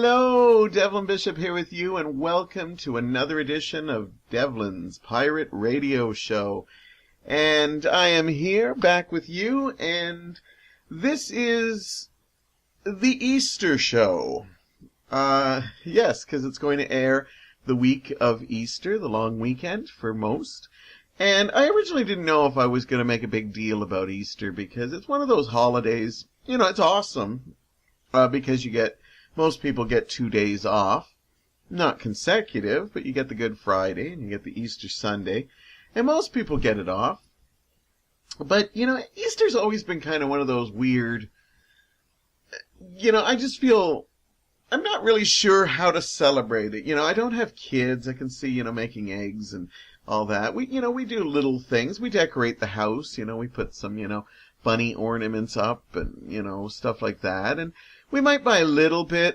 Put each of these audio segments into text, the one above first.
Hello, Devlin Bishop here with you, and welcome to another edition of Devlin's Pirate Radio Show. And I am here back with you, and this is the Easter show. Yes, because it's going to air the week of Easter, the long weekend for most. And I originally didn't know if I was going to make a big deal about Easter, because it's one of those holidays, it's awesome, because most people get 2 days off. Not consecutive, but you get the Good Friday and you get the Easter Sunday. And most people get it off. But, Easter's always been kind of one of those weird, I just feel I'm not really sure how to celebrate it. I don't have kids. I can see, making eggs and all that. We do little things. We decorate the house. We put some, bunny ornaments up and, stuff like that. And we might buy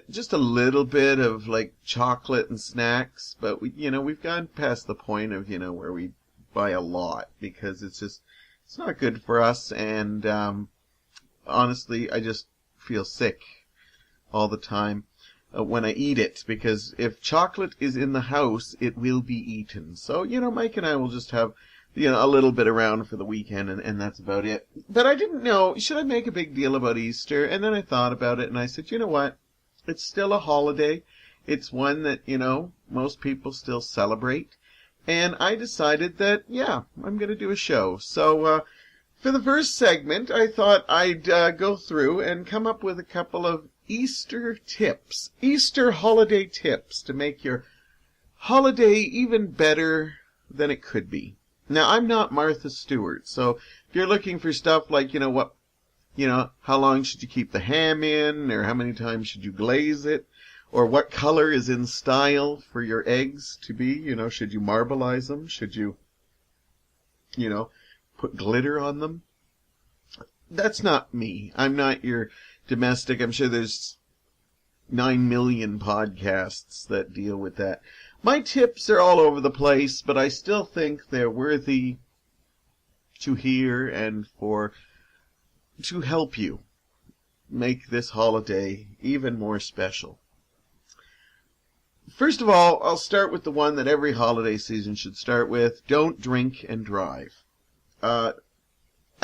just a little bit of like chocolate and snacks, but we've gone past the point of, where we buy a lot because it's not good for us. And, honestly, I just feel sick all the time when I eat it, because if chocolate is in the house, it will be eaten. So, Mike and I will just have a little bit around for the weekend, and that's about it. But I didn't know, should I make a big deal about Easter? And then I thought about it, and I said, you know what? It's still a holiday. It's one that, most people still celebrate. And I decided that, I'm going to do a show. So, for the first segment, I thought I'd go through and come up with a couple of Easter tips. Easter holiday tips to make your holiday even better than it could be. Now, I'm not Martha Stewart, so if you're looking for stuff like, how long should you keep the ham in, or how many times should you glaze it, or what color is in style for your eggs to be, should you marbleize them, should you, put glitter on them? That's not me. I'm not your domestic. I'm sure there's 9 million podcasts that deal with that. My tips are all over the place, but I still think they're worthy to hear and to help you make this holiday even more special. First of all, I'll start with the one that every holiday season should start with. Don't drink and drive. I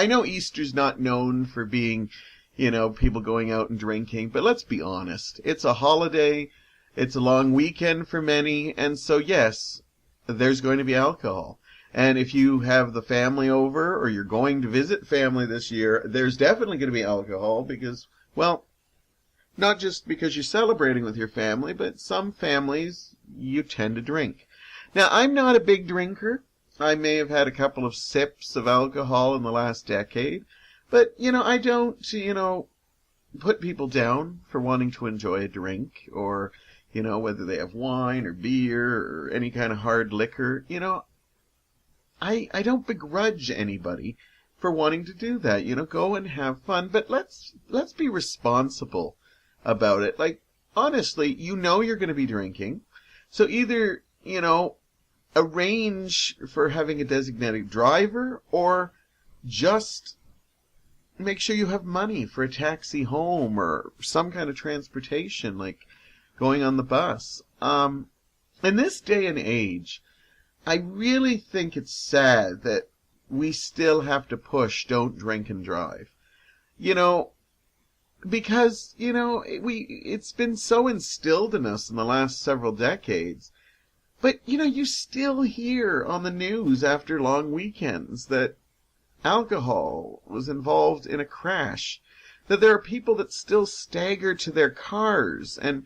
know Easter's not known for being, people going out and drinking, but let's be honest. It's a holiday. It's a long weekend for many, and so yes, there's going to be alcohol. And if you have the family over, or you're going to visit family this year, there's definitely going to be alcohol because, well, not just because you're celebrating with your family, but some families, you tend to drink. Now, I'm not a big drinker. I may have had a couple of sips of alcohol in the last decade, but, I don't, put people down for wanting to enjoy a drink, or whether they have wine or beer or any kind of hard liquor, I don't begrudge anybody for wanting to do that. Go and have fun, but let's be responsible about it. Like, honestly, you're going to be drinking, so either, arrange for having a designated driver, or just make sure you have money for a taxi home or some kind of transportation, like going on the bus. In this day and age, I really think it's sad that we still have to push don't drink and drive. Because, it's been so instilled in us in the last several decades. But, you still hear on the news after long weekends that alcohol was involved in a crash, that there are people that still stagger to their cars and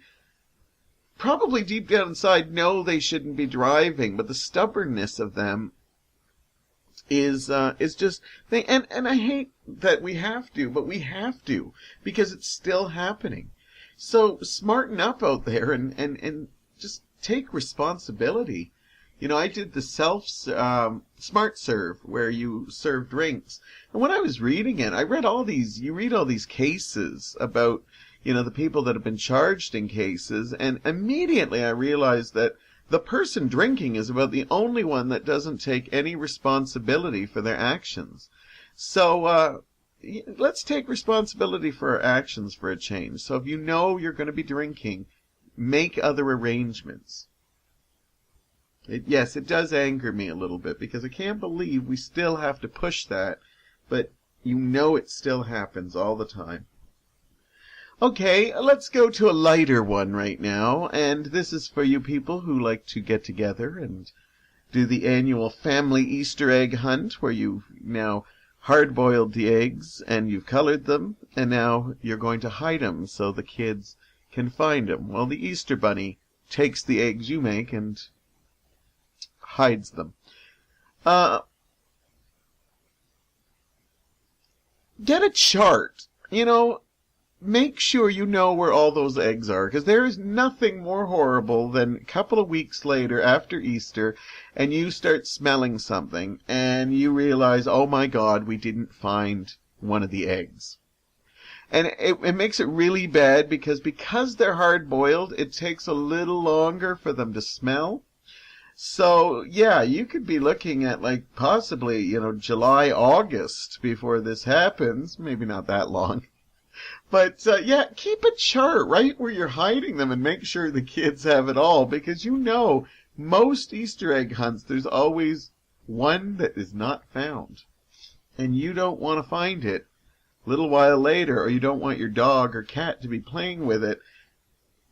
probably deep down inside know they shouldn't be driving, but the stubbornness of them is just and I hate that we have to, but we have to, because it's still happening. So smarten up out there and just take responsibility. I did the smart serve where you serve drinks. And when I was reading it, I read you read all these cases about, the people that have been charged in cases, and immediately I realized that the person drinking is about the only one that doesn't take any responsibility for their actions. So, let's take responsibility for our actions for a change. So if you're going to be drinking, make other arrangements. Yes, it does anger me a little bit because I can't believe we still have to push that, but it still happens all the time. Okay, let's go to a lighter one right now, and this is for you people who like to get together and do the annual family Easter egg hunt where you've now hard-boiled the eggs and you've colored them, and now you're going to hide them so the kids can find them. Well, the Easter Bunny takes the eggs you make and hides them. Get a chart. Make sure you know where all those eggs are, because there is nothing more horrible than a couple of weeks later after Easter and you start smelling something and you realize, oh my God, we didn't find one of the eggs. And it makes it really bad because they're hard-boiled, it takes a little longer for them to smell. So, yeah, you could be looking at possibly, July, August before this happens. Maybe not that long. But, yeah, keep a chart right where you're hiding them and make sure the kids have it all, because most Easter egg hunts, there's always one that is not found. And you don't want to find it a little while later, or you don't want your dog or cat to be playing with it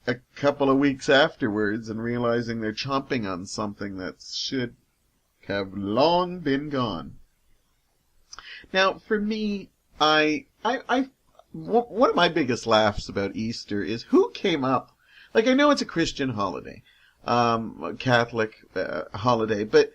a couple of weeks afterwards and realizing they're chomping on something that should have long been gone. Now, for me, one of my biggest laughs about Easter is who came up, I know it's a Christian holiday, a Catholic holiday, but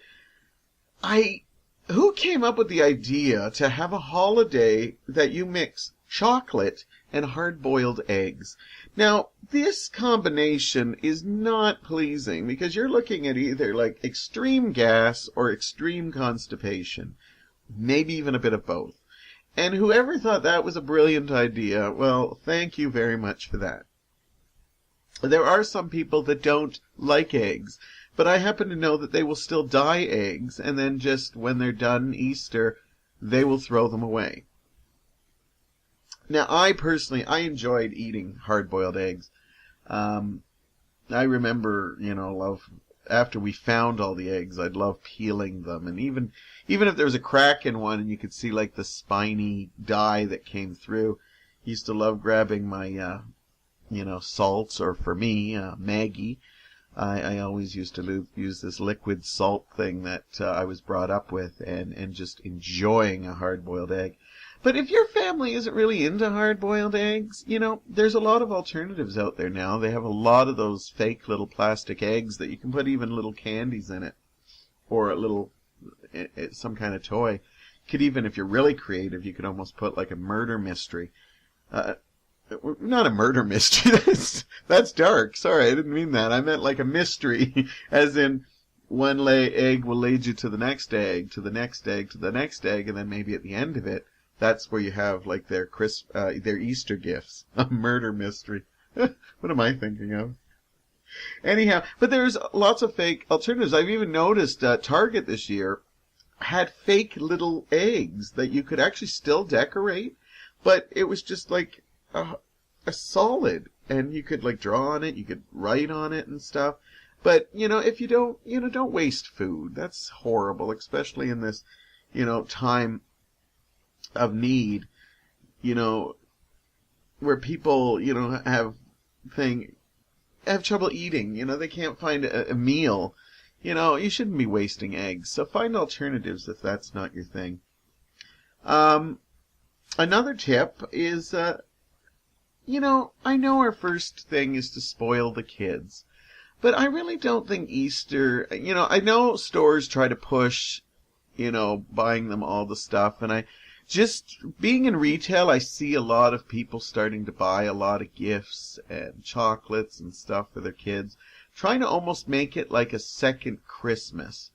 who came up with the idea to have a holiday that you mix chocolate and hard-boiled eggs? Now, this combination is not pleasing because you're looking at either extreme gas or extreme constipation, maybe even a bit of both. And whoever thought that was a brilliant idea, well, thank you very much for that. There are some people that don't like eggs, but I happen to know that they will still dye eggs, and then just when they're done Easter, they will throw them away. Now, I enjoyed eating hard-boiled eggs. I remember, after we found all the eggs, I'd love peeling them, and even if there was a crack in one and you could see the spiny dye that came through, I used to love grabbing my, salts, or for me, Maggie. I always used to use this liquid salt thing that I was brought up with, and just enjoying a hard-boiled egg. But if your family isn't really into hard-boiled eggs, there's a lot of alternatives out there now. They have a lot of those fake little plastic eggs that you can put even little candies in it, or some kind of toy. Even, if you're really creative, you could almost put a murder mystery. Not a murder mystery. That's dark. Sorry, I didn't mean that. I meant a mystery, as in one egg will lead you to the next egg, to the next egg, to the next egg, and then maybe at the end of it, that's where you have their Easter gifts. A murder mystery. What am I thinking of? Anyhow, but there's lots of fake alternatives. I've even noticed Target this year had fake little eggs that you could actually still decorate, but it was just a solid, and you could draw on it, you could write on it and stuff. But if you don't waste food. That's horrible, especially in this time of need, where people have trouble eating. They can't find a meal. You shouldn't be wasting eggs. So find alternatives if that's not your thing. Another tip is I know our first thing is to spoil the kids, but I really don't think Easter, I know stores try to push, buying them all the stuff, and just being in retail, I see a lot of people starting to buy a lot of gifts and chocolates and stuff for their kids, trying to almost make it like a second Christmas.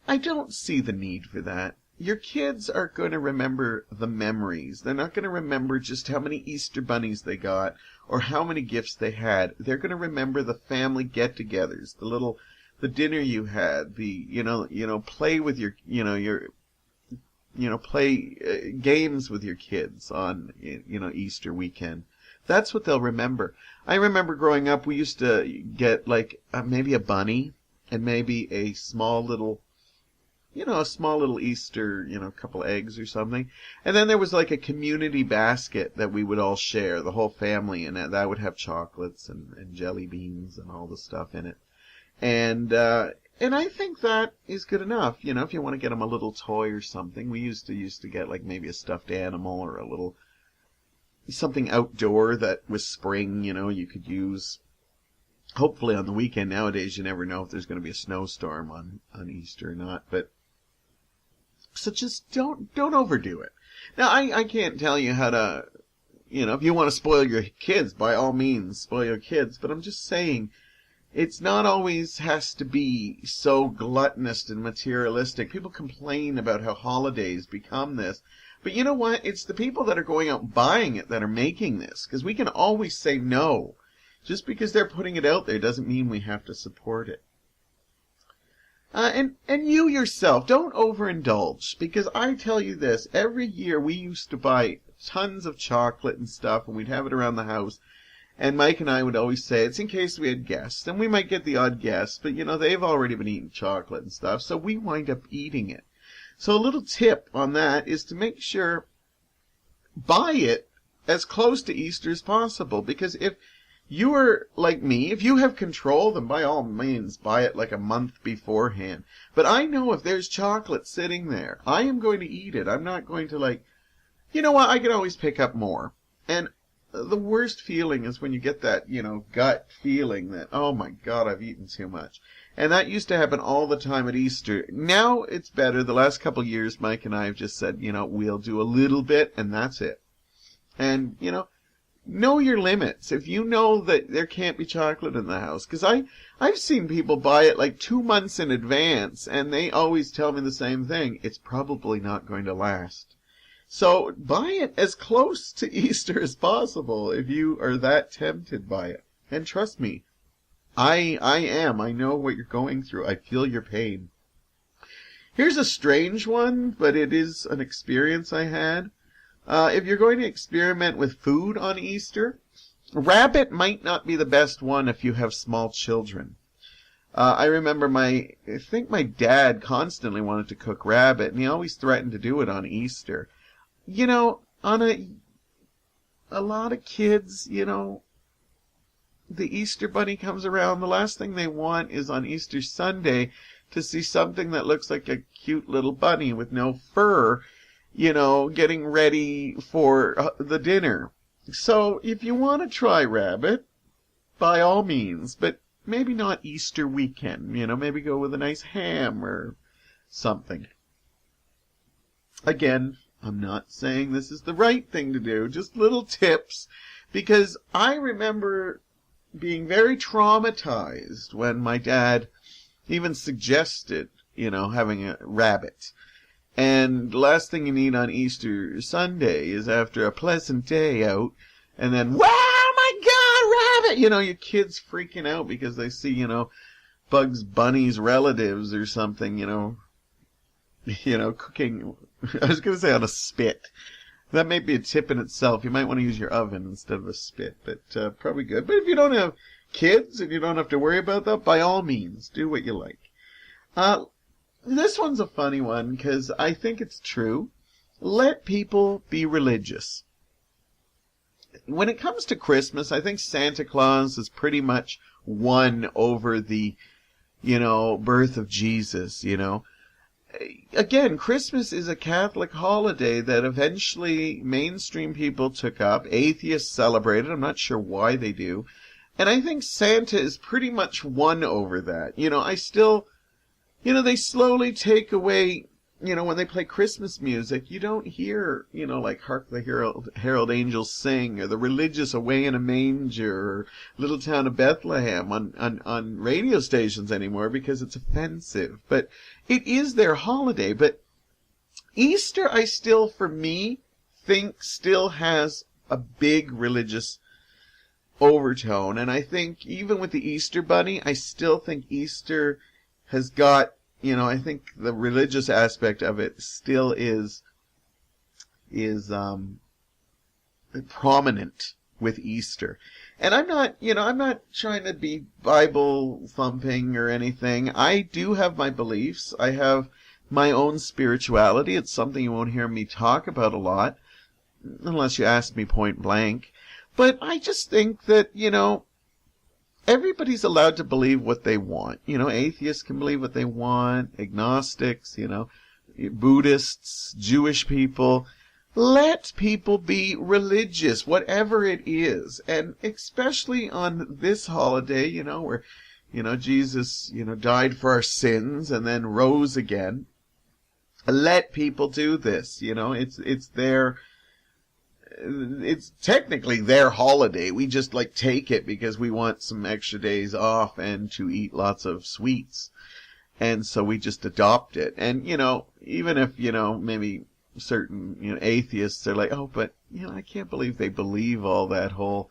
I don't see the need for that. Your kids are going to remember the memories. They're not going to remember just how many Easter bunnies they got or how many gifts they had. They're going to remember the family get-togethers, the dinner you had, play with play games with your kids on, Easter weekend. That's what they'll remember. I remember growing up, we used to get like maybe a bunny and maybe a small little, a small little Easter, a couple eggs or something. And then there was like a community basket that we would all share, the whole family, and that would have chocolates and jelly beans and all the stuff in it. And I think that is good enough. If you want to get them a little toy or something, we used to get like maybe a stuffed animal or a little something outdoor that was spring, you could use. Hopefully on the weekend. Nowadays you never know if there's going to be a snowstorm on Easter or not, but so just don't overdo it. Now I can't tell you how to, if you want to spoil your kids, by all means spoil your kids, but I'm just saying it's not always has to be so gluttonous and materialistic. People complain about how holidays become this. But you know what? It's the people that are going out and buying it that are making this. Because we can always say no. Just because they're putting it out there doesn't mean we have to support it. And you yourself, don't overindulge. Because I tell you this, every year we used to buy tons of chocolate and stuff, and we'd have it around the house. And Mike and I would always say, it's in case we had guests. And we might get the odd guest, but they've already been eating chocolate and stuff, so we wind up eating it. So a little tip on that is to make sure, buy it as close to Easter as possible. Because if you are like me, if you have control, then by all means buy it like a month beforehand. But I know if there's chocolate sitting there, I am going to eat it. I'm not going to I can always pick up more. And the worst feeling is when you get that, gut feeling that, oh my God, I've eaten too much. And that used to happen all the time at Easter. Now it's better. The last couple of years, Mike and I have just said, we'll do a little bit and that's it. And, know your limits. If you know that there can't be chocolate in the house, because I've seen people buy it like 2 months in advance and they always tell me the same thing. It's probably not going to last. So buy it as close to Easter as possible if you are that tempted by it. And trust me, I am. I know what you're going through. I feel your pain. Here's a strange one, but it is an experience I had. If you're going to experiment with food on Easter, rabbit might not be the best one if you have small children. I remember I think my dad constantly wanted to cook rabbit, and he always threatened to do it on Easter. On a lot of kids, the Easter bunny comes around, the last thing they want is on Easter Sunday to see something that looks like a cute little bunny with no fur, getting ready for the dinner. So if you want to try rabbit, by all means, but maybe not Easter weekend, maybe go with a nice ham or something. Again, I'm not saying this is the right thing to do, just little tips, because I remember being very traumatized when my dad even suggested, having a rabbit. And the last thing you need on Easter Sunday is after a pleasant day out, and then, wow, my God, rabbit! Your kids freaking out because they see, Bugs Bunny's relatives or something, cooking, I was going to say on a spit. That may be a tip in itself. You might want to use your oven instead of a spit, but probably good. But if you don't have kids and you don't have to worry about that, by all means, do what you like. This one's a funny one because I think it's true. Let people be religious. When it comes to Christmas, I think Santa Claus is pretty much won over the, birth of Jesus, Again, Christmas is a Catholic holiday that eventually mainstream people took up. Atheists celebrate it. I'm not sure why they do. And I think Santa is pretty much won over that. I still, they slowly take away, when they play Christmas music, you don't hear, like Hark the Herald Angels Sing, or the religious Away in a Manger, or Little Town of Bethlehem on radio stations anymore because it's offensive. But it is their holiday. But Easter, I still, for me, think still has a big religious overtone. And I think even with the Easter Bunny, I still think Easter has got, I think the religious aspect of it still is prominent with Easter. And I'm not trying to be Bible thumping or anything. I do have my beliefs. I have my own spirituality. It's something you won't hear me talk about a lot, unless you ask me point blank. But I just think that, everybody's allowed to believe what they want. Atheists can believe what they want, agnostics, Buddhists, Jewish people. Let people be religious, whatever it is. And especially on this holiday, where, Jesus, died for our sins and then rose again. Let people do this. It's technically their holiday. We just take it because we want some extra days off and to eat lots of sweets. And so we just adopt it. And, even if, maybe certain, atheists are like, oh, but, I can't believe they believe all that whole,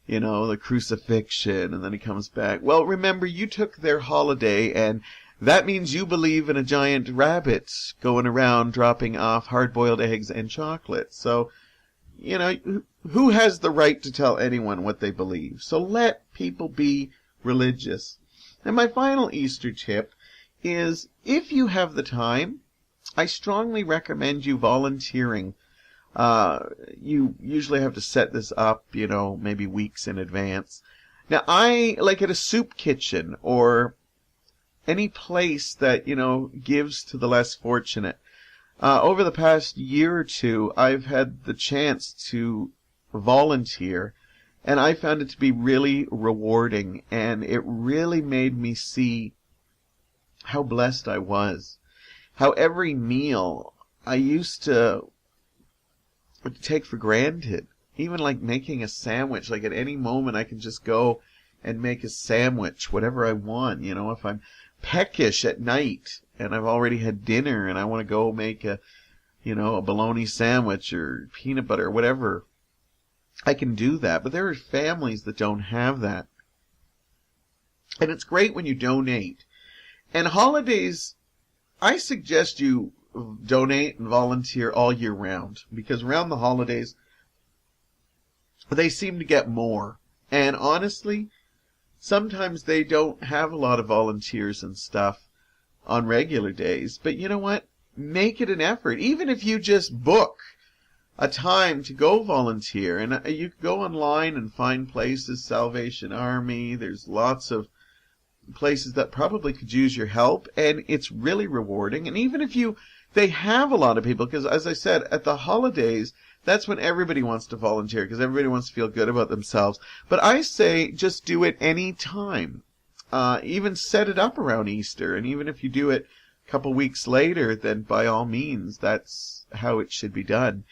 the crucifixion and then he comes back. Well, remember, you took their holiday and that means you believe in a giant rabbit going around dropping off hard-boiled eggs and chocolate. So, who has the right to tell anyone what they believe? So let people be religious. And my final Easter tip is, if you have the time, I strongly recommend you volunteering. You usually have to set this up, maybe weeks in advance. Now, at a soup kitchen or any place that, gives to the less fortunate. Over the past year or two, I've had the chance to volunteer, and I found it to be really rewarding, and it really made me see how blessed I was. How every meal I used to take for granted. Even making a sandwich, at any moment I can just go and make a sandwich, whatever I want. If I'm peckish at night and I've already had dinner and I want to go make a bologna sandwich or peanut butter or whatever, I can do that. But there are families that don't have that. And it's great when you donate. And holidays, I suggest you donate and volunteer all year round, because around the holidays, they seem to get more. And honestly, sometimes they don't have a lot of volunteers and stuff on regular days. But you know what? Make it an effort. Even if you just book a time to go volunteer. And you can go online and find places, Salvation Army. There's lots of places that probably could use your help. And it's really rewarding. And even if they have a lot of people, because as I said, at the holidays, that's when everybody wants to volunteer, because everybody wants to feel good about themselves. But I say just do it any time. Even set it up around Easter. And even if you do it a couple weeks later, then by all means, that's how it should be done.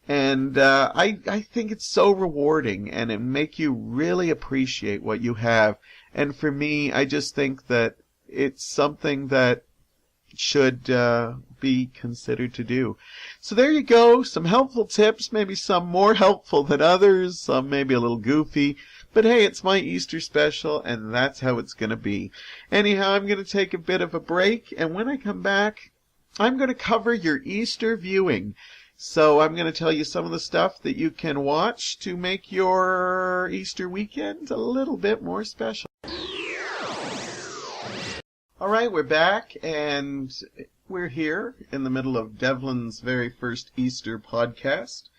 And I think it's so rewarding, and it make you really appreciate what you have. And for me, I just think that it's something that should be considered to do. So there you go, some helpful tips, maybe some more helpful than others, some maybe a little goofy, but hey, it's my Easter special, and that's how it's going to be. Anyhow, I'm going to take a bit of a break, and when I come back, I'm going to cover your Easter viewing. So I'm going to tell you some of the stuff that you can watch to make your Easter weekend a little bit more special. All right, we're back, and we're here in the middle of Devlin's very first Easter podcast.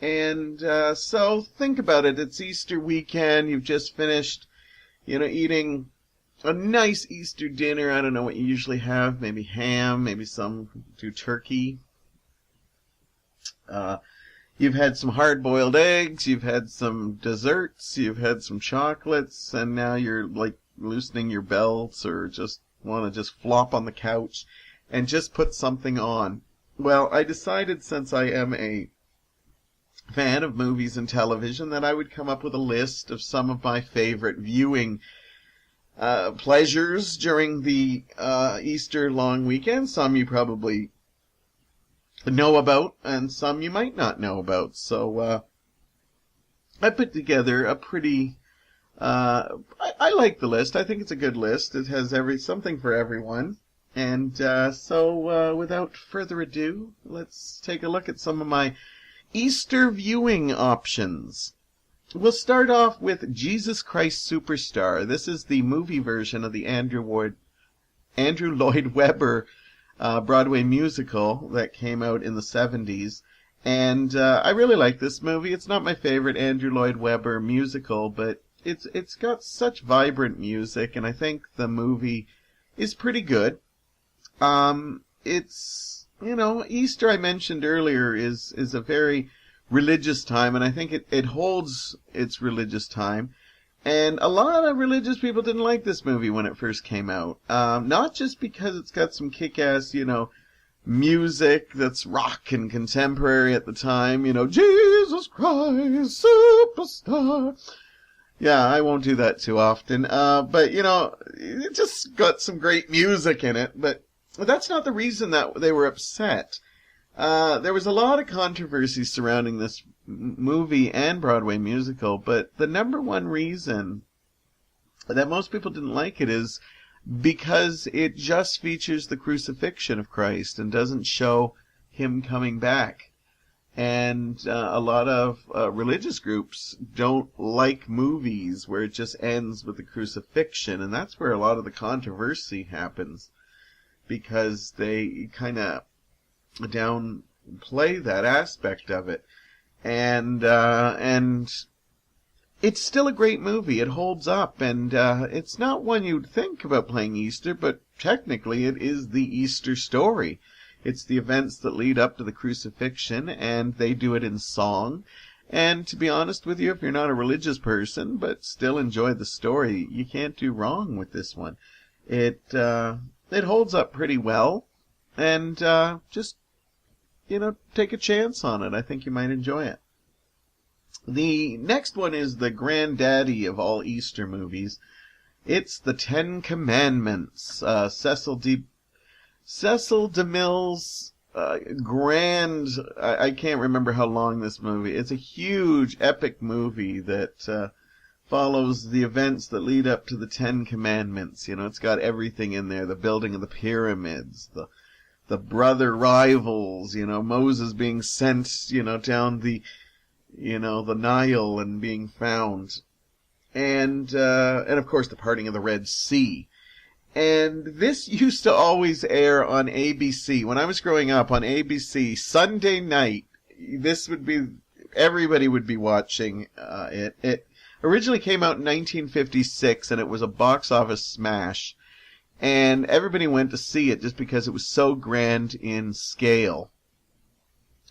And so think about it. It's Easter weekend. You've just finished, eating a nice Easter dinner. I don't know what you usually have. Maybe ham, maybe some do turkey. You've had some hard-boiled eggs. You've had some desserts. You've had some chocolates. And now you're loosening your belts or just want to just flop on the couch and just put something on. Well, I decided, since I am a fan of movies and television, that I would come up with a list of some of my favorite viewing pleasures during the Easter long weekend. Some you probably know about, and some you might not know about. So I put together a pretty I like the list. I think it's a good list. It has something for everyone. And so without further ado, let's take a look at some of my Easter viewing options. We'll start off with Jesus Christ Superstar. This is the movie version of the Andrew Lloyd Webber Broadway musical that came out in the 70s. And I really like this movie. It's not my favorite Andrew Lloyd Webber musical, but it's got such vibrant music, and I think the movie is pretty good. It's, Easter I mentioned earlier is a very religious time, and I think it holds its religious time. And a lot of religious people didn't like this movie when it first came out. Not just because it's got some kick-ass, music that's rock and contemporary at the time, Jesus Christ Superstar. Yeah, I won't do that too often. But, it just got some great music in it. But that's not the reason that they were upset. There was a lot of controversy surrounding this movie and Broadway musical, but the number one reason that most people didn't like it is because it just features the crucifixion of Christ and doesn't show him coming back. And a lot of religious groups don't like movies where it just ends with the crucifixion, and that's where a lot of the controversy happens, because they kind of downplay that aspect of it. And it's still a great movie. It holds up, and it's not one you'd think about playing Easter, but technically it is the Easter story. It's the events that lead up to the crucifixion, and they do it in song. And to be honest with you, if you're not a religious person but still enjoy the story, you can't do wrong with this one. It holds up pretty well, and just take a chance on it. I think you might enjoy it. The next one is the granddaddy of all Easter movies. It's the Ten Commandments. Cecil DeMille's I can't remember how long this movie. It's a huge, epic movie that follows the events that lead up to the Ten Commandments. It's got everything in there: the building of the pyramids, the brother rivals, Moses being sent, down the Nile and being found. And of course the parting of the Red Sea. And this used to always air on ABC. When I was growing up on ABC, Sunday night, everybody would be watching it. It originally came out in 1956, and it was a box office smash. And everybody went to see it just because it was so grand in scale.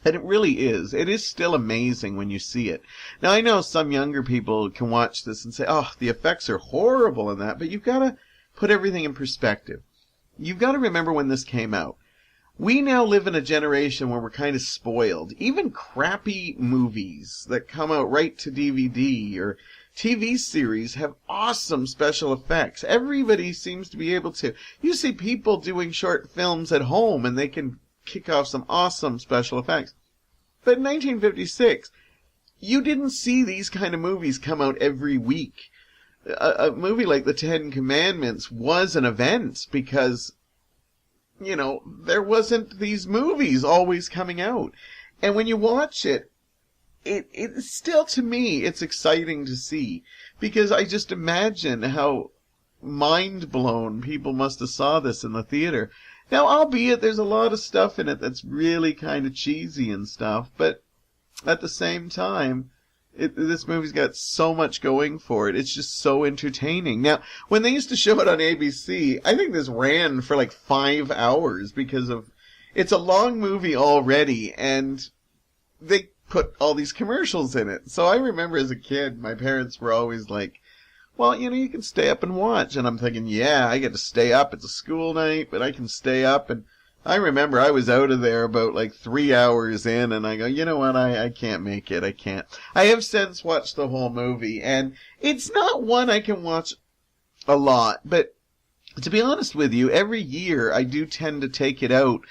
And it really is. It is still amazing when you see it. Now, I know some younger people can watch this and say, oh, the effects are horrible in that, but you've got to put everything in perspective. You've got to remember when this came out. We now live in a generation where we're kind of spoiled. Even crappy movies that come out right to DVD or TV series have awesome special effects. Everybody seems to be able to. You see people doing short films at home and they can kick off some awesome special effects. But in 1956, you didn't see these kind of movies come out every week. A movie like The Ten Commandments was an event because, there wasn't these movies always coming out. And when you watch it, it still, to me, it's exciting to see, because I just imagine how mind blown people must have saw this in the theater. Now, albeit there's a lot of stuff in it that's really kind of cheesy and stuff, but at the same time, this movie's got so much going for it. It's just so entertaining. Now, when they used to show it on ABC, I think this ran for like 5 hours because it's a long movie already, and they put all these commercials in it. So I remember as a kid, my parents were always like, well, you can stay up and watch. And I'm thinking, yeah, I get to stay up. It's a school night, but I can stay up. And I remember I was out of there about like 3 hours in, and I go, you know what, I can't make it. I can't. I have since watched the whole movie, and it's not one I can watch a lot. But to be honest with you, every year I do tend to take it out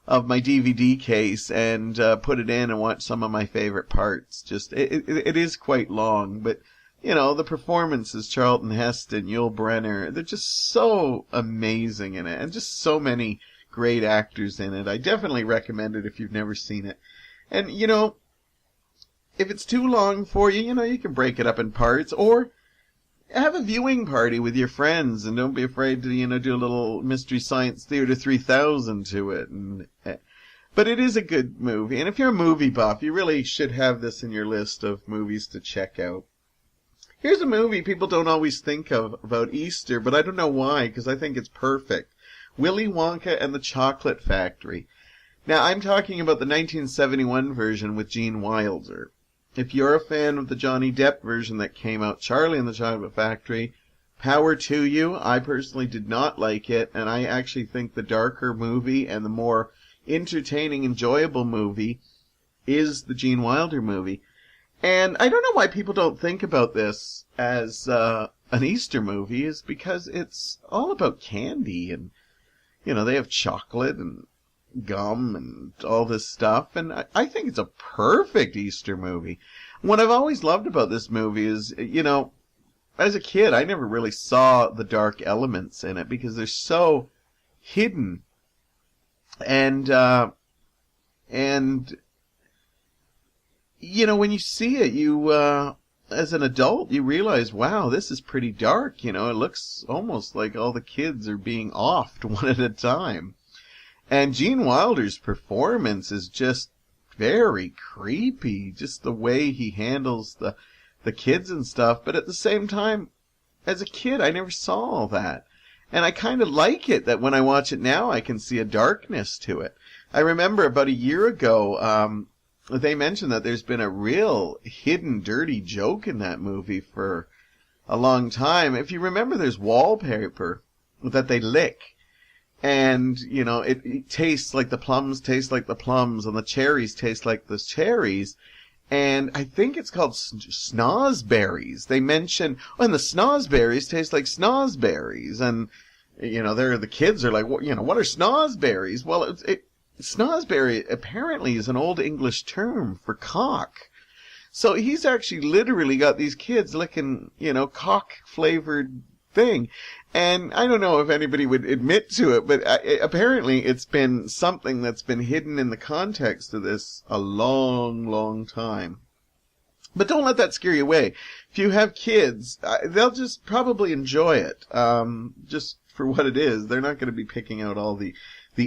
of my DVD case and put it in and watch some of my favorite parts. Just it is quite long, but the performances, Charlton Heston, Yul Brynner, they're just so amazing in it, and just so many great actors in it. I definitely recommend it if you've never seen it. And if it's too long for you, you can break it up in parts, or have a viewing party with your friends, and don't be afraid to, do a little Mystery Science Theater 3000 to it. But it is a good movie, and if you're a movie buff, you really should have this in your list of movies to check out. Here's a movie people don't always think of about Easter, but I don't know why, because I think it's perfect. Willy Wonka and the Chocolate Factory. Now, I'm talking about the 1971 version with Gene Wilder. If you're a fan of the Johnny Depp version that came out, Charlie and the Chocolate Factory, power to you. I personally did not like it, and I actually think the darker movie and the more entertaining, enjoyable movie is the Gene Wilder movie. And I don't know why people don't think about this as an Easter movie, is because it's all about candy, and, they have chocolate and gum and all this stuff, and I think it's a perfect Easter movie. What I've always loved about this movie is, as a kid, I never really saw the dark elements in it because they're so hidden. And when you see it, you, as an adult, you realize, wow, this is pretty dark. It looks almost like all the kids are being offed one at a time. And Gene Wilder's performance is just very creepy, just the way he handles the kids and stuff. But at the same time, as a kid, I never saw all that. And I kind of like it that when I watch it now, I can see a darkness to it. I remember about a year ago, they mentioned that there's been a real hidden dirty joke in that movie for a long time. If you remember, there's wallpaper that they lick. And, it tastes like the plums taste like the plums, and the cherries taste like the cherries. And I think it's called snozberries. They mention, and the snozberries taste like snozberries. And, the kids are like, what are snozberries? Well, snozberry apparently is an old English term for cock. So he's actually literally got these kids licking, cock-flavored thing. And I don't know if anybody would admit to it, but apparently it's been something that's been hidden in the context of this a long, long time. But don't let that scare you away. If you have kids, they'll just probably enjoy it, just for what it is. They're not going to be picking out all the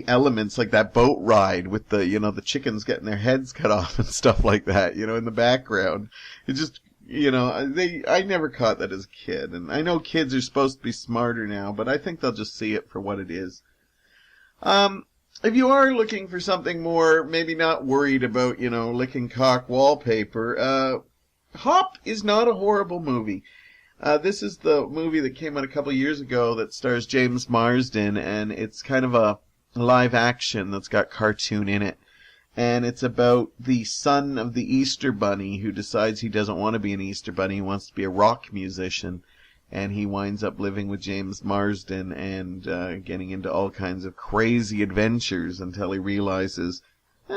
elements, like that boat ride with the, the chickens getting their heads cut off and stuff like that, in the background. It just, I never caught that as a kid. And I know kids are supposed to be smarter now, but I think they'll just see it for what it is. If you are looking for something more, maybe not worried about, licking cock wallpaper, Hop is not a horrible movie. This is the movie that came out a couple years ago that stars James Marsden, and it's kind of a live action that's got cartoon in it. And it's about the son of the Easter Bunny who decides he doesn't want to be an Easter Bunny. He wants to be a rock musician. And he winds up living with James Marsden and getting into all kinds of crazy adventures until he realizes,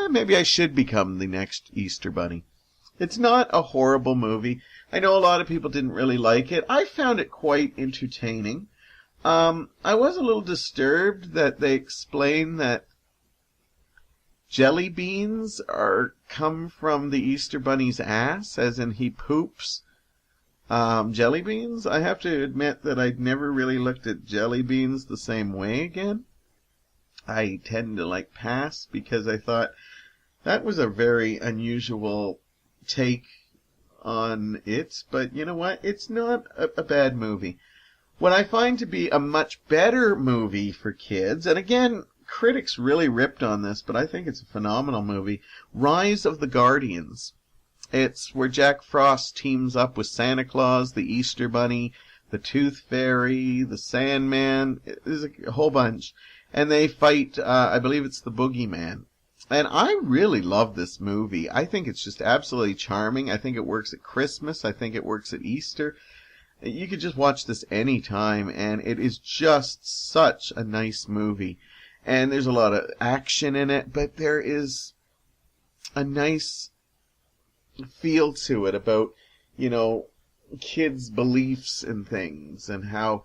maybe I should become the next Easter Bunny. It's not a horrible movie. I know a lot of people didn't really like it. I found it quite entertaining. I was a little disturbed that they explain that jelly beans come from the Easter Bunny's ass, as in he poops jelly beans. I have to admit that I'd never really looked at jelly beans the same way again. I tend to pass because I thought that was a very unusual take on it. But you know what? It's not a bad movie. What I find to be a much better movie for kids, and again, critics really ripped on this, but I think it's a phenomenal movie, Rise of the Guardians. It's where Jack Frost teams up with Santa Claus, the Easter Bunny, the Tooth Fairy, the Sandman. There's a whole bunch. And they fight, I believe it's the Boogeyman. And I really love this movie. I think it's just absolutely charming. I think it works at Christmas. I think it works at Easter. You could just watch this any time, and it is just such a nice movie. And there's a lot of action in it, but there is a nice feel to it about, kids' beliefs and things, and how,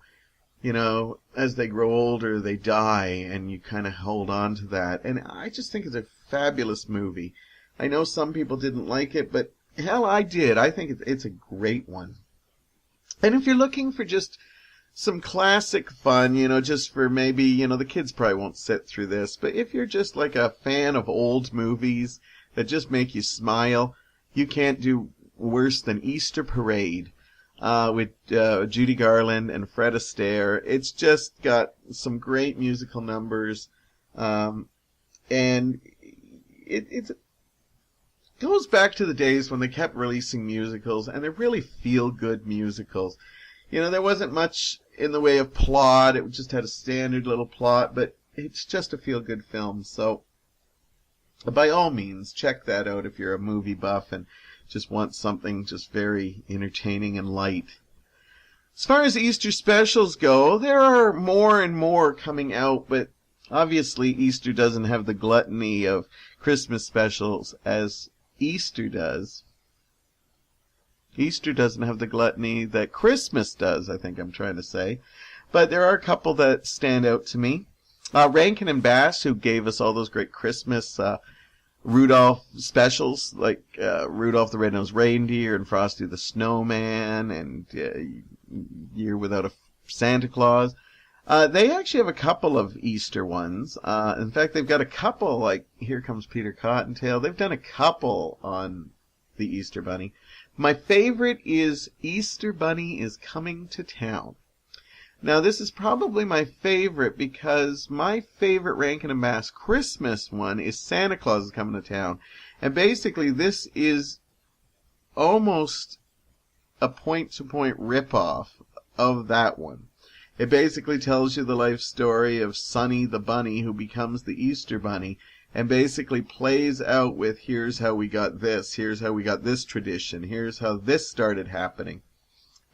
as they grow older, they die, and you kind of hold on to that. And I just think it's a fabulous movie. I know some people didn't like it, but Hell, I did. I think it's a great one. And if you're looking for just some classic fun, just for maybe, the kids probably won't sit through this, but if you're just like a fan of old movies that just make you smile, you can't do worse than Easter Parade, with Judy Garland and Fred Astaire. It's just got some great musical numbers, and it goes back to the days when they kept releasing musicals, and they're really feel-good musicals. There wasn't much in the way of plot. It just had a standard little plot, but it's just a feel-good film. So, by all means, check that out if you're a movie buff and just want something just very entertaining and light. As far as Easter specials go, there are more and more coming out, but obviously Easter doesn't have the gluttony of Christmas specials as Easter does. Easter doesn't have the gluttony that Christmas does, I think I'm trying to say. But there are a couple that stand out to me. Rankin and Bass, who gave us all those great Christmas Rudolph specials, like Rudolph the Red-Nosed Reindeer and Frosty the Snowman and Year Without a Santa Claus. They actually have a couple of Easter ones. In fact, they've got a couple, like Here Comes Peter Cottontail. They've done a couple on the Easter Bunny. My favorite is Easter Bunny is Coming to Town. Now, this is probably my favorite because my favorite Rankin and Bass Christmas one is Santa Claus is Coming to Town. And basically, this is almost a point-to-point ripoff of that one. It basically tells you the life story of Sonny the Bunny, who becomes the Easter Bunny, and basically plays out with, here's how we got this, here's how we got this tradition, here's how this started happening.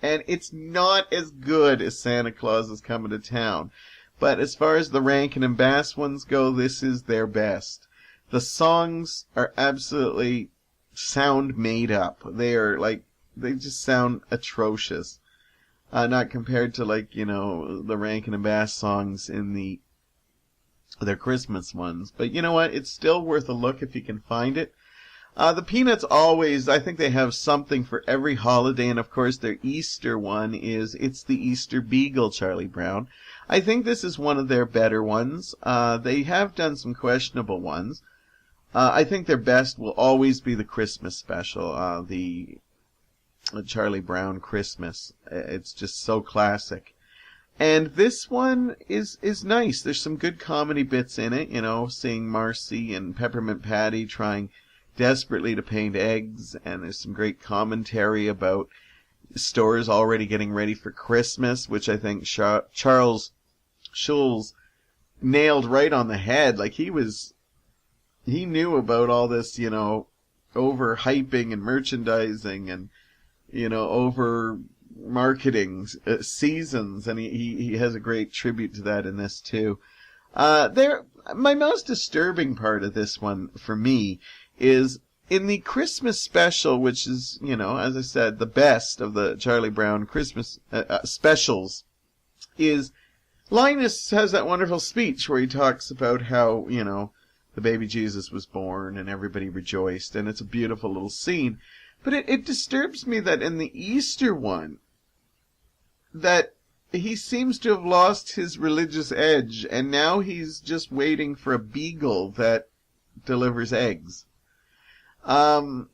And it's not as good as Santa Claus is Coming to Town. But as far as the Rankin and Bass ones go, this is their best. The songs are absolutely sound made up. They just sound atrocious. Not compared to the Rankin and Bass songs in their Christmas ones. But you know what? It's still worth a look if you can find it. The Peanuts always, I think they have something for every holiday, and of course their Easter one is It's the Easter Beagle, Charlie Brown. I think this is one of their better ones. They have done some questionable ones. I think their best will always be the Christmas special, the Charlie Brown Christmas. It's just so classic. And this one is nice. There's some good comedy bits in it, seeing Marcy and Peppermint Patty trying desperately to paint eggs, and there's some great commentary about stores already getting ready for Christmas, which I think Charles Schulz nailed right on the head. Like he knew about all this, over-hyping and merchandising and, over marketing seasons, and he has a great tribute to that in this too. My most disturbing part of this one for me is in the Christmas special, which is, as I said, the best of the Charlie Brown Christmas specials, is Linus has that wonderful speech where he talks about how, the baby Jesus was born and everybody rejoiced, and it's a beautiful little scene. But it disturbs me that in the Easter one, that he seems to have lost his religious edge, and now he's just waiting for a beagle that delivers eggs. I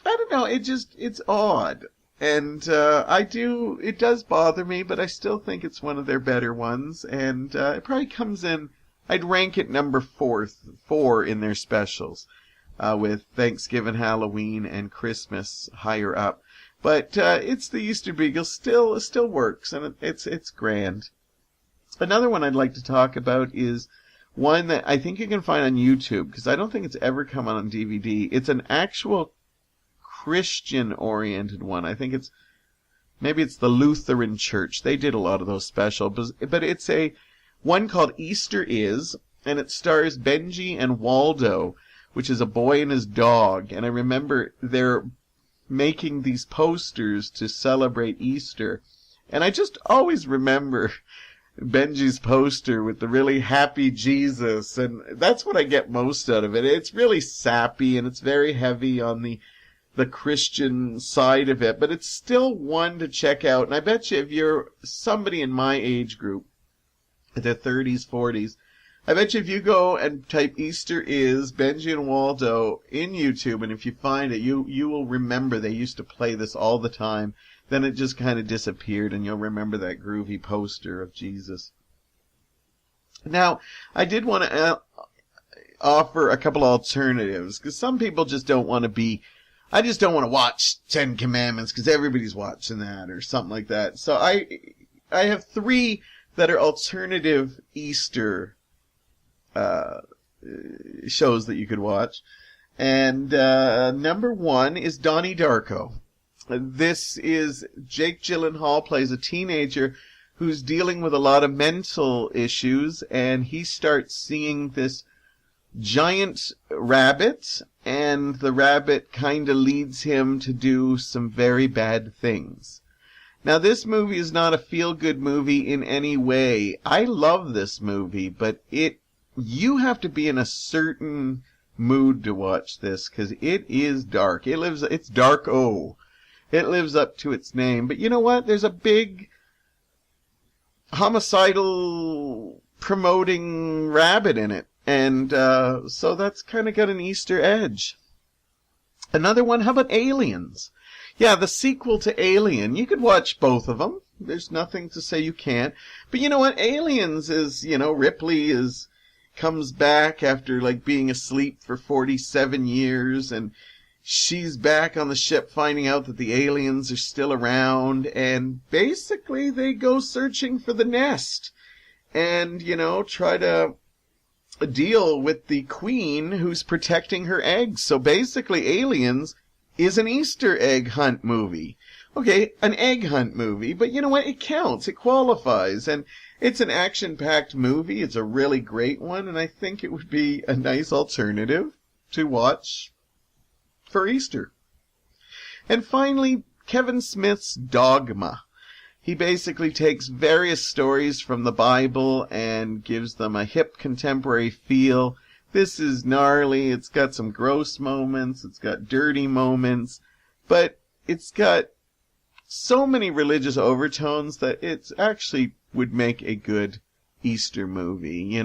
don't know, it's odd. And, it does bother me, but I still think it's one of their better ones, and, it probably comes in, I'd rank it number 4 in their specials, with Thanksgiving, Halloween, and Christmas higher up. But, it's the Easter Beagle, still works, and it's grand. Another one I'd like to talk about is one that I think you can find on YouTube, because I don't think it's ever come out on DVD. It's an actual Christian-oriented one. I think maybe it's the Lutheran Church. They did a lot of those specials, but it's one called Easter Is, and it stars Benji and Waldo, which is a boy and his dog. And I remember they're making these posters to celebrate Easter. And I just always remember Benji's poster with the really happy Jesus, and that's what I get most out of it. It's really sappy and it's very heavy on the Christian side of it, but it's still one to check out. And I bet you if you're somebody in my age group, the 30s, 40s, I bet you if you go and type Easter is Benji and Waldo in YouTube, and if you find it, you will remember they used to play this all the time. Then it just kind of disappeared, and you'll remember that groovy poster of Jesus. Now, I did want to offer a couple alternatives, because some people just don't want to be, I just don't want to watch Ten Commandments, because everybody's watching that, or something like that. So I have 3 that are alternative Easter shows that you could watch. And number 1 is Donnie Darko. This is Jake Gyllenhaal plays a teenager who's dealing with a lot of mental issues, and he starts seeing this giant rabbit, and the rabbit kind of leads him to do some very bad things. Now, this movie is not a feel-good movie in any way. I love this movie, but you have to be in a certain mood to watch this, because it is dark. It's dark-o. It lives up to its name. But you know what? There's a big homicidal promoting rabbit in it. And so that's kind of got an Easter edge. Another one, how about Aliens? Yeah, the sequel to Alien. You could watch both of them. There's nothing to say you can't. But you know what? Aliens is, Ripley comes back after like being asleep for 47 years, and she's back on the ship finding out that the aliens are still around, and basically they go searching for the nest and, try to deal with the queen who's protecting her eggs. So basically Aliens is an Easter egg hunt movie. Okay, an egg hunt movie, but you know what? It counts. It qualifies. And it's an action-packed movie. It's a really great one, and I think it would be a nice alternative to watch for Easter. And finally, Kevin Smith's Dogma. He basically takes various stories from the Bible and gives them a hip contemporary feel. This is gnarly, it's got some gross moments, it's got dirty moments, but it's got so many religious overtones that it actually would make a good Easter movie,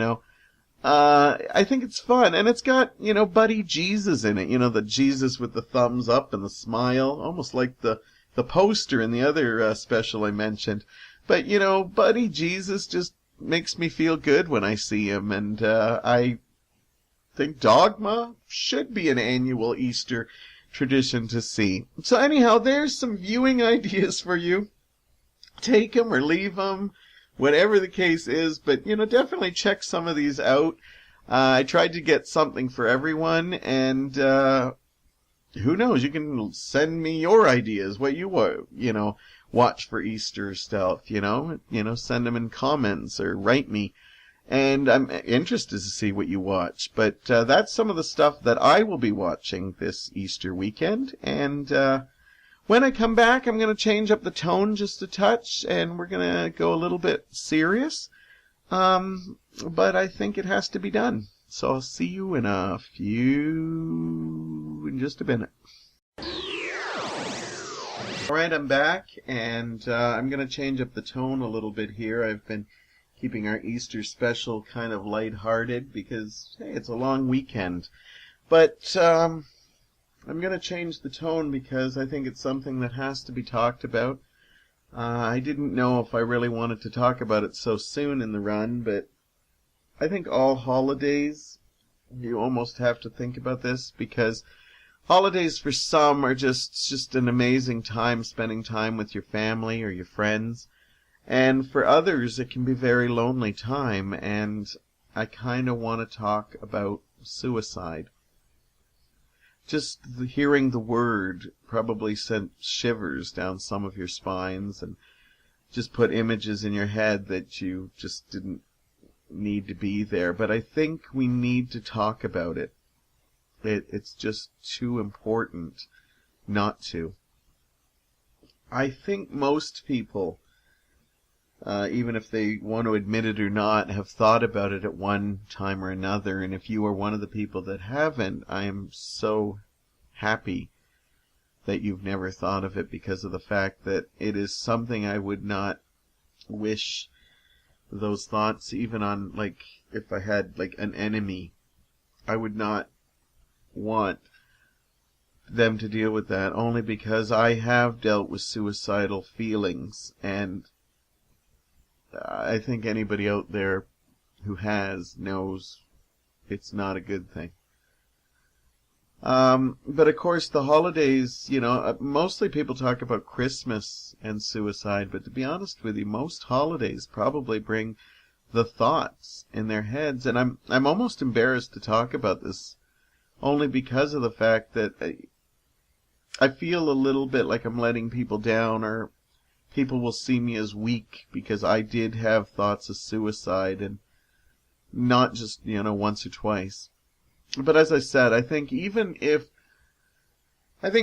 I think it's fun, and it's got, Buddy Jesus in it, the Jesus with the thumbs up and the smile, almost like the poster in the other special I mentioned. But, Buddy Jesus just makes me feel good when I see him, and I think Dogma should be an annual Easter tradition to see. So anyhow, there's some viewing ideas for you. Take them or leave them, whatever the case is, but, definitely check some of these out. I tried to get something for everyone, and who knows, you can send me your ideas, what you watch for Easter stuff, send them in comments or write me. And I'm interested to see what you watch. But that's some of the stuff that I will be watching this Easter weekend. And when I come back, I'm going to change up the tone just a touch, and we're going to go a little bit serious. But I think it has to be done. So I'll see you in just a minute. Alright, I'm back, and I'm going to change up the tone a little bit here. I've been keeping our Easter special kind of lighthearted because, hey, it's a long weekend. But I'm going to change the tone because I think it's something that has to be talked about. I didn't know if I really wanted to talk about it so soon in the run, but I think all holidays, you almost have to think about this, because holidays for some are just an amazing time, spending time with your family or your friends. And for others, it can be a very lonely time, and I kind of want to talk about suicide. Just hearing the word probably sent shivers down some of your spines and just put images in your head that you just didn't need to be there. But I think we need to talk about it. It's just too important not to. I think most people even if they want to admit it or not, have thought about it at one time or another. And if you are one of the people that haven't, I am so happy that you've never thought of it, because of the fact that it is something I would not wish those thoughts, even on, like, if I had, like, an enemy, I would not want them to deal with that, only because I have dealt with suicidal feelings, and I think anybody out there who has knows it's not a good thing. But of course the holidays, mostly people talk about Christmas and suicide, but to be honest with you, most holidays probably bring the thoughts in their heads, and I'm almost embarrassed to talk about this, only because of the fact that I feel a little bit like I'm letting people down, or people will see me as weak because I did have thoughts of suicide, and not just, once or twice. But as I said, I think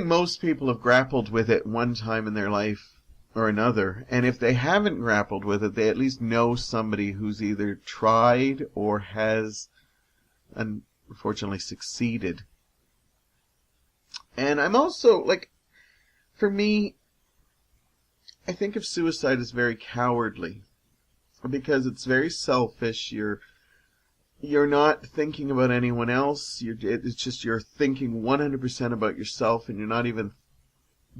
most people have grappled with it one time in their life or another, and if they haven't grappled with it, they at least know somebody who's either tried or has, unfortunately, succeeded. And I'm also, for me, I think of suicide as very cowardly, because it's very selfish. You're not thinking about anyone else. It's just you're thinking 100% about yourself, and you're not even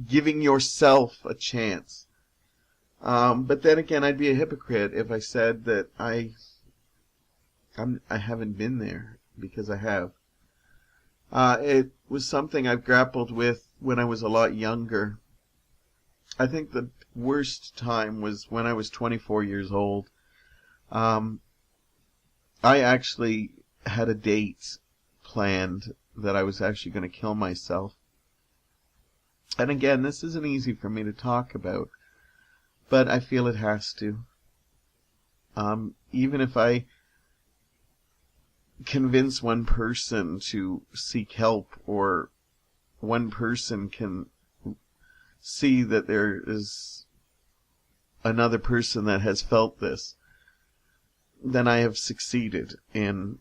giving yourself a chance. But then again, I'd be a hypocrite if I said that I haven't been there, because I have. It was something I've grappled with when I was a lot younger. I think the worst time was when I was 24 years old. I actually had a date planned that I was actually going to kill myself. And again, this isn't easy for me to talk about, but I feel it has to. Even if I convince one person to seek help, or one person can see that there is another person that has felt this, then I have succeeded in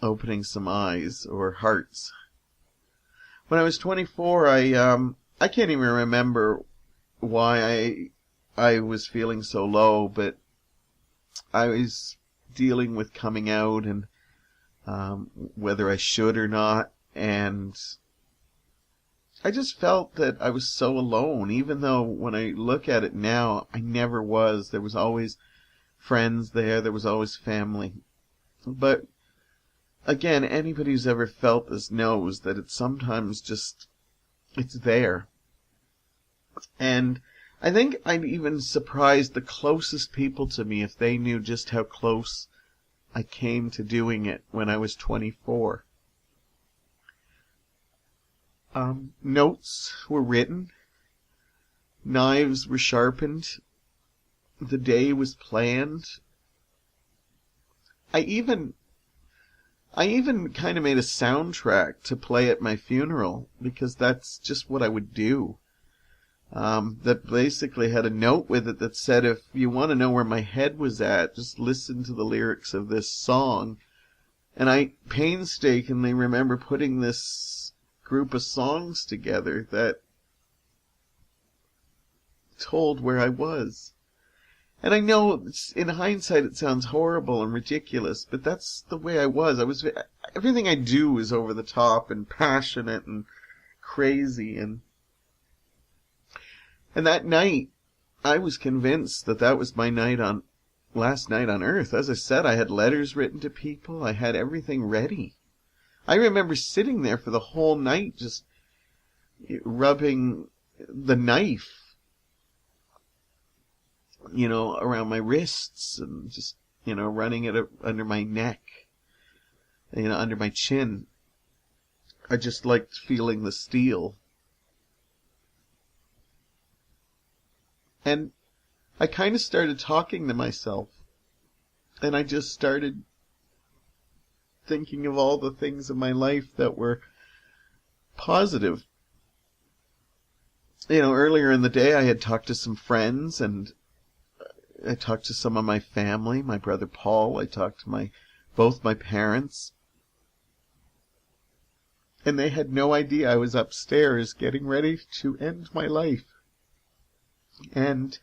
opening some eyes or hearts. When I was 24, I can't even remember why I was feeling so low, but I was dealing with coming out, and whether I should or not, and I just felt that I was so alone, even though when I look at it now, I never was. There was always friends there was always family. But again, anybody who's ever felt this knows that it's sometimes just, it's there. And I think I'd even surprise the closest people to me if they knew just how close I came to doing it when I was 24. Notes were written, knives were sharpened, the day was planned. I even kind of made a soundtrack to play at my funeral, because that's just what I would do. That basically had a note with it that said, if you want to know where my head was at, just listen to the lyrics of this song. And I painstakingly remember putting this group of songs together that told where I was. And I know in hindsight it sounds horrible and ridiculous, but that's the way I was. Everything I do is over the top and passionate and crazy, and that night I was convinced that was my last night on earth. As I said, I had letters written to people. I had everything ready. I remember sitting there for the whole night, just rubbing the knife, around my wrists, and just, running it under my neck, under my chin. I just liked feeling the steel. And I kind of started talking to myself, and I just started thinking of all the things in my life that were positive. Earlier in the day I had talked to some friends, and I talked to some of my family, my brother Paul. I talked to both my parents. And they had no idea I was upstairs getting ready to end my life. And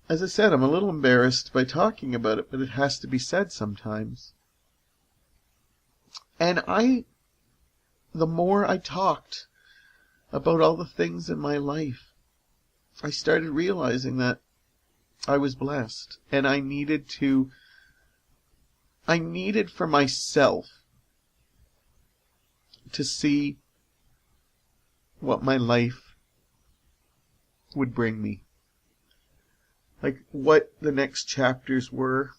as I said, I'm a little embarrassed by talking about it, but it has to be said sometimes. And the more I talked about all the things in my life, I started realizing that I was blessed, and I needed for myself to see what my life would bring me. Like what the next chapters were,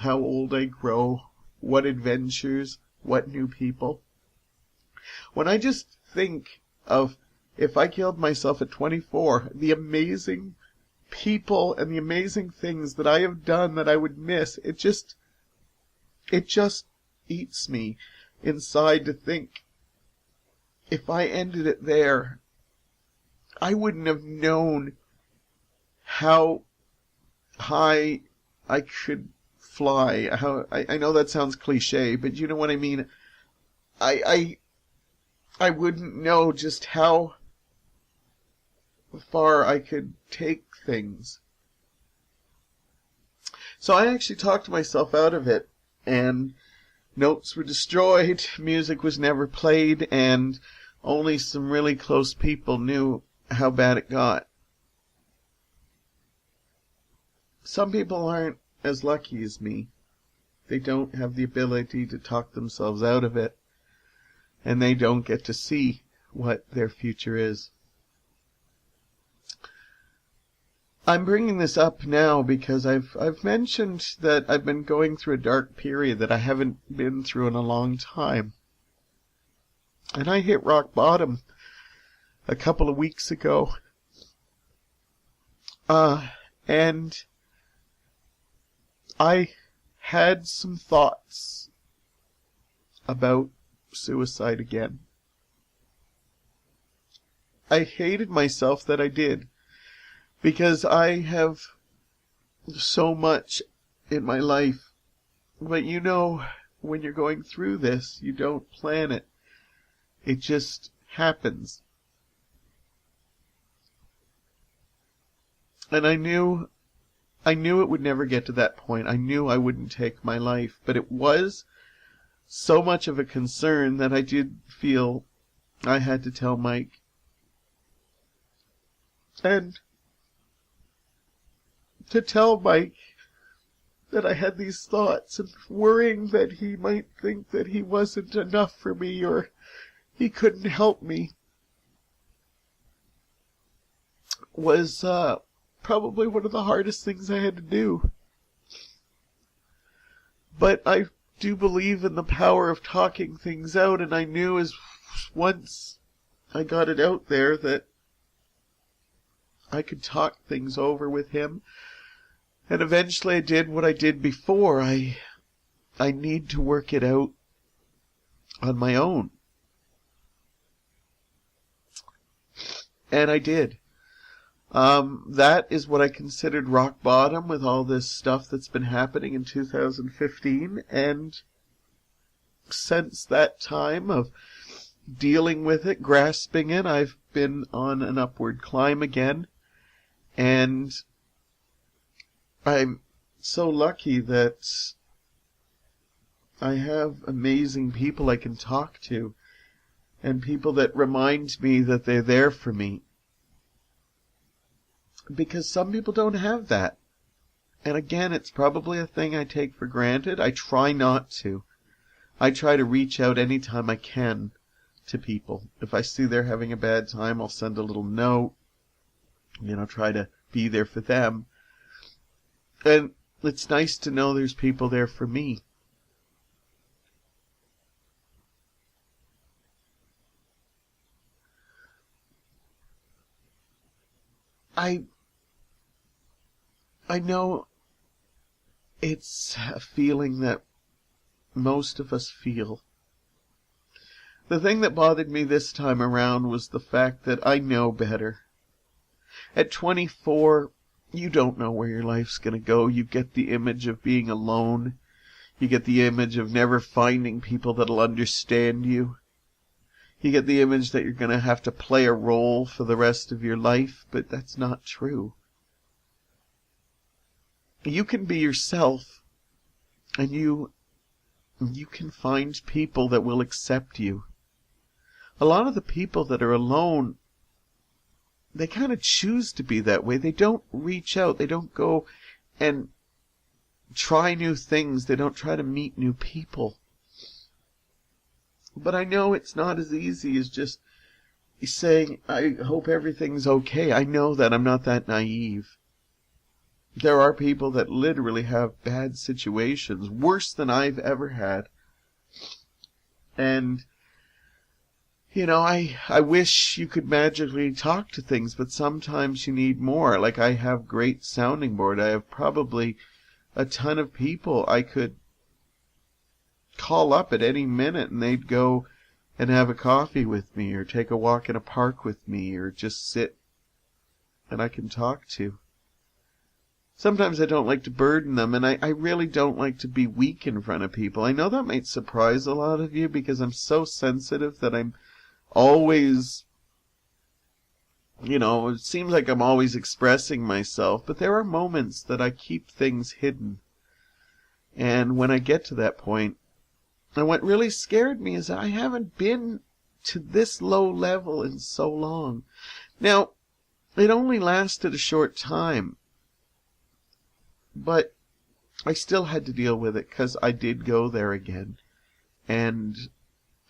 how old I grow, what adventures, what new people. When I just think of if I killed myself at 24, the amazing people and the amazing things that I have done that I would miss, it just eats me inside to think if I ended it there, I wouldn't have known how high I could fly. I know that sounds cliche, but you know what I mean. I wouldn't know just how far I could take things. So I actually talked myself out of it, and notes were destroyed, music was never played, and only some really close people knew how bad it got. Some people aren't as lucky as me. They don't have the ability to talk themselves out of it, and they don't get to see what their future is. I'm bringing this up now because I've mentioned that I've been going through a dark period that I haven't been through in a long time. And I hit rock bottom a couple of weeks ago. And I had some thoughts about suicide again. I hated myself that I did, because I have so much in my life. But you know, when you're going through this, you don't plan it. It just happens. And I knew it would never get to that point. I knew I wouldn't take my life. But it was so much of a concern that I did feel I had to tell Mike. And to tell Mike that I had these thoughts and worrying that he might think that he wasn't enough for me or he couldn't help me was probably one of the hardest things I had to do. But I do believe in the power of talking things out, and I knew as once I got it out there that I could talk things over with him. And eventually I did what I did before. I need to work it out on my own. And I did. That is what I considered rock bottom with all this stuff that's been happening in 2015. And since that time of dealing with it, grasping it, I've been on an upward climb again. And I'm so lucky that I have amazing people I can talk to and people that remind me that they're there for me. Because some people don't have that. And again, it's probably a thing I take for granted. I try not to. I try to reach out anytime I can to people. If I see they're having a bad time, I'll send a little note. Try to be there for them. And it's nice to know there's people there for me. I know it's a feeling that most of us feel. The thing that bothered me this time around was the fact that I know better. At 24, You don't know where your life's going to go. You get the image of being alone. You get the image of never finding people that'll understand you. You get the image that you're going to have to play a role for the rest of your life, but that's not true. You can be yourself, and you can find people that will accept you. A lot of the people that are alone, they kind of choose to be that way. They don't reach out. They don't go and try new things. They don't try to meet new people. But I know it's not as easy as just saying, I hope everything's okay. I know that. I'm not that naive. There are people that literally have bad situations, worse than I've ever had. And, you know, I wish you could magically talk to things, but sometimes you need more. Like, I have great sounding board. I have probably a ton of people I could call up at any minute, and they'd go and have a coffee with me, or take a walk in a park with me, or just sit and I can talk to. Sometimes I don't like to burden them, and I really don't like to be weak in front of people. I know that might surprise a lot of you because I'm so sensitive that I'm always, you know, it seems like I'm always expressing myself, but there are moments that I keep things hidden. And when I get to that point, and what really scared me is that I haven't been to this low level in so long. Now, it only lasted a short time, but I still had to deal with it because I did go there again. And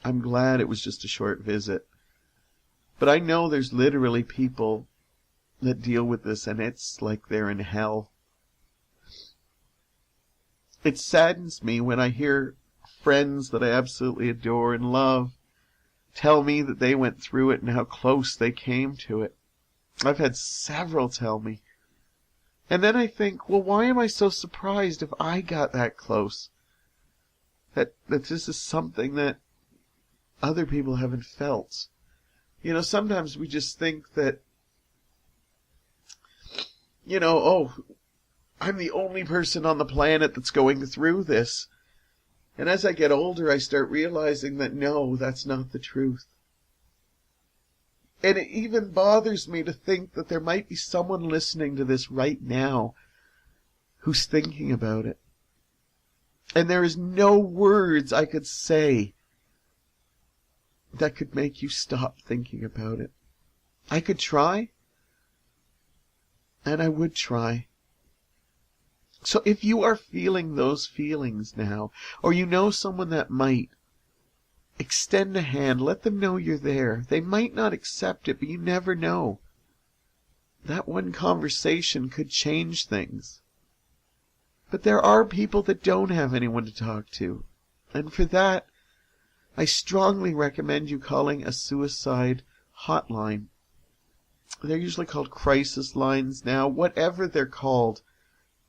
I'm glad it was just a short visit. But I know there's literally people that deal with this, and it's like they're in hell. It saddens me when I hear friends that I absolutely adore and love tell me that they went through it and how close they came to it. I've had several tell me. And then I think, well, why am I so surprised if I got that close? That this is something that other people haven't felt. You know, sometimes we just think that, you know, oh, I'm the only person on the planet that's going through this. And as I get older, I start realizing that no, that's not the truth. And it even bothers me to think that there might be someone listening to this right now who's thinking about it. And there is no words I could say that could make you stop thinking about it. I could try, and I would try. So if you are feeling those feelings now, or you know someone that might, extend a hand. Let them know you're there. They might not accept it, but you never know. That one conversation could change things. But there are people that don't have anyone to talk to. And for that, I strongly recommend you calling a suicide hotline. They're usually called crisis lines now. Whatever they're called,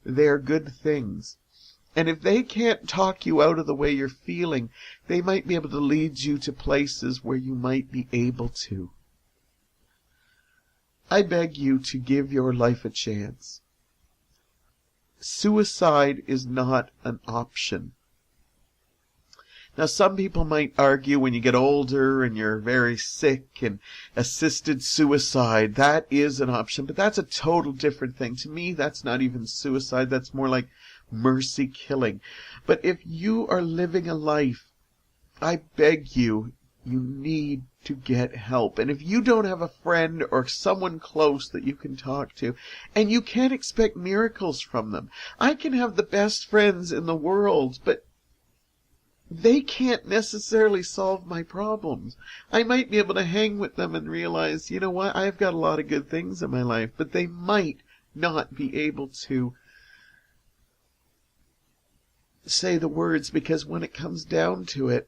they're good things. And if they can't talk you out of the way you're feeling, they might be able to lead you to places where you might be able to. I beg you to give your life a chance. Suicide is not an option. Now, some people might argue when you get older and you're very sick and assisted suicide, that is an option, but that's a total different thing. To me, that's not even suicide. That's more like mercy killing. But if you are living a life, I beg you, you need to get help. And if you don't have a friend or someone close that you can talk to, and you can't expect miracles from them. I can have the best friends in the world, but they can't necessarily solve my problems. I might be able to hang with them and realize, you know what, I've got a lot of good things in my life, but they might not be able to say the words, because when it comes down to it,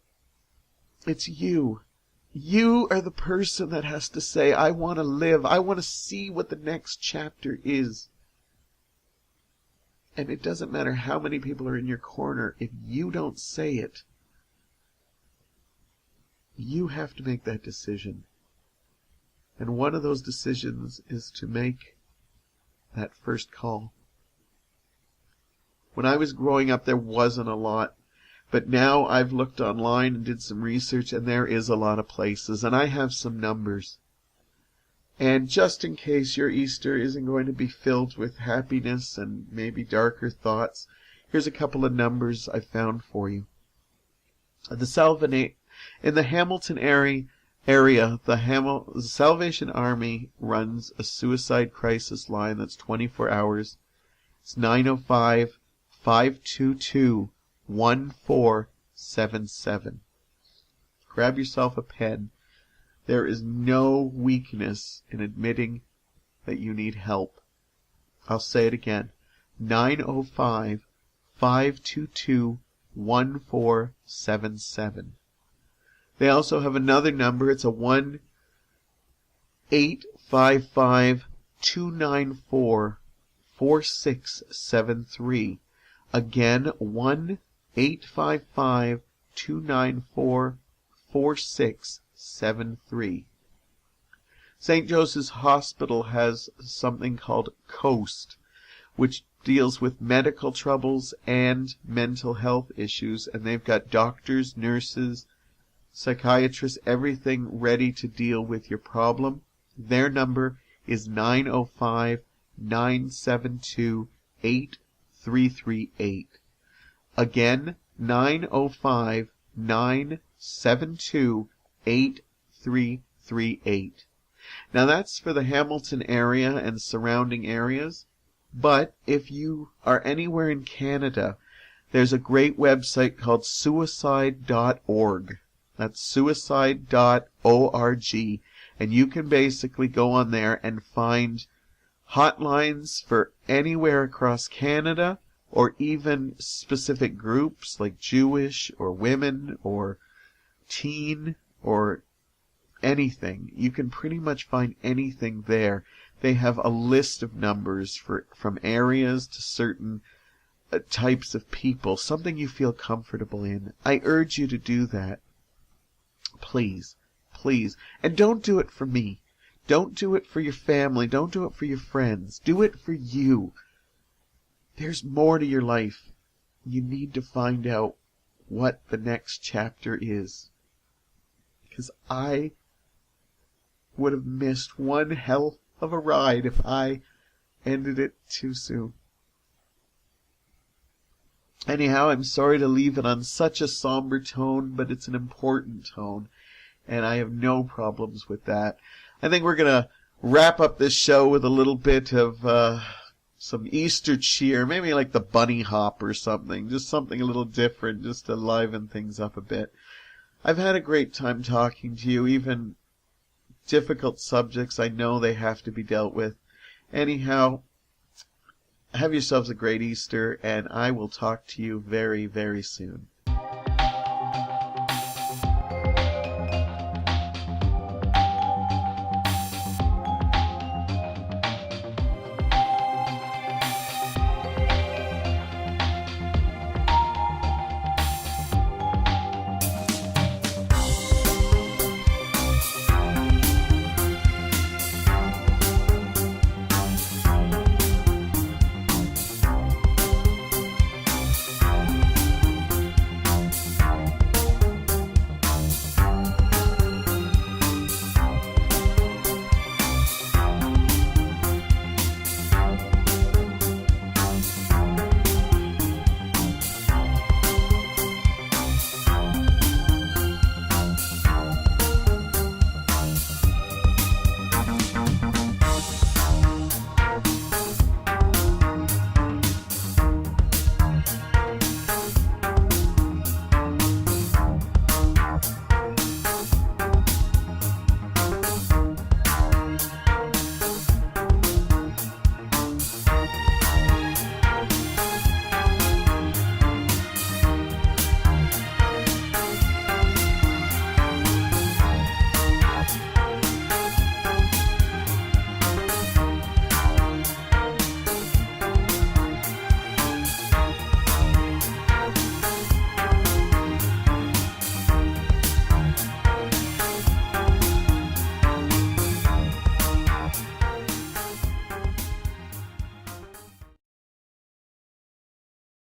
it's you. You are the person that has to say, I want to live. I want to see what the next chapter is. And it doesn't matter how many people are in your corner. If you don't say it, you have to make that decision. And one of those decisions is to make that first call. When I was growing up, there wasn't a lot. But now I've looked online and did some research, and there is a lot of places, and I have some numbers. And just in case your Easter isn't going to be filled with happiness and maybe darker thoughts, here's a couple of numbers I found for you. In the Hamilton area, the Salvation Army runs a suicide crisis line that's 24 hours. It's 905-522-1477. Grab yourself a pen. There is no weakness in admitting that you need help. I'll say it again. 905-522-1477. They also have another number. It's a 1-855-294-4673. Again, 1-855-294-4673. St. Joseph's Hospital has something called COAST, which deals with medical troubles and mental health issues, and they've got doctors, nurses, psychiatrists, everything ready to deal with your problem. Their number is 905-972-8338. Again, 905-972-8338. Now that's for the Hamilton area and surrounding areas. But if you are anywhere in Canada, there's a great website called suicide.org. That's suicide.org. And you can basically go on there and find hotlines for anywhere across Canada, or even specific groups like Jewish or women or teen or anything. You can pretty much find anything there. They have a list of numbers from areas to certain types of people, something you feel comfortable in. I urge you to do that. Please, please. And don't do it for me. Don't do it for your family. Don't do it for your friends. Do it for you. There's more to your life. You need to find out what the next chapter is. Because I would have missed one hell of a ride if I ended it too soon. Anyhow, I'm sorry to leave it on such a somber tone, but it's an important tone, and I have no problems with that. I think we're going to wrap up this show with a little bit of some Easter cheer, maybe like the bunny hop or something, just something a little different, just to liven things up a bit. I've had a great time talking to you, even difficult subjects. I know they have to be dealt with. Anyhow, have yourselves a great Easter, and I will talk to you very, very soon.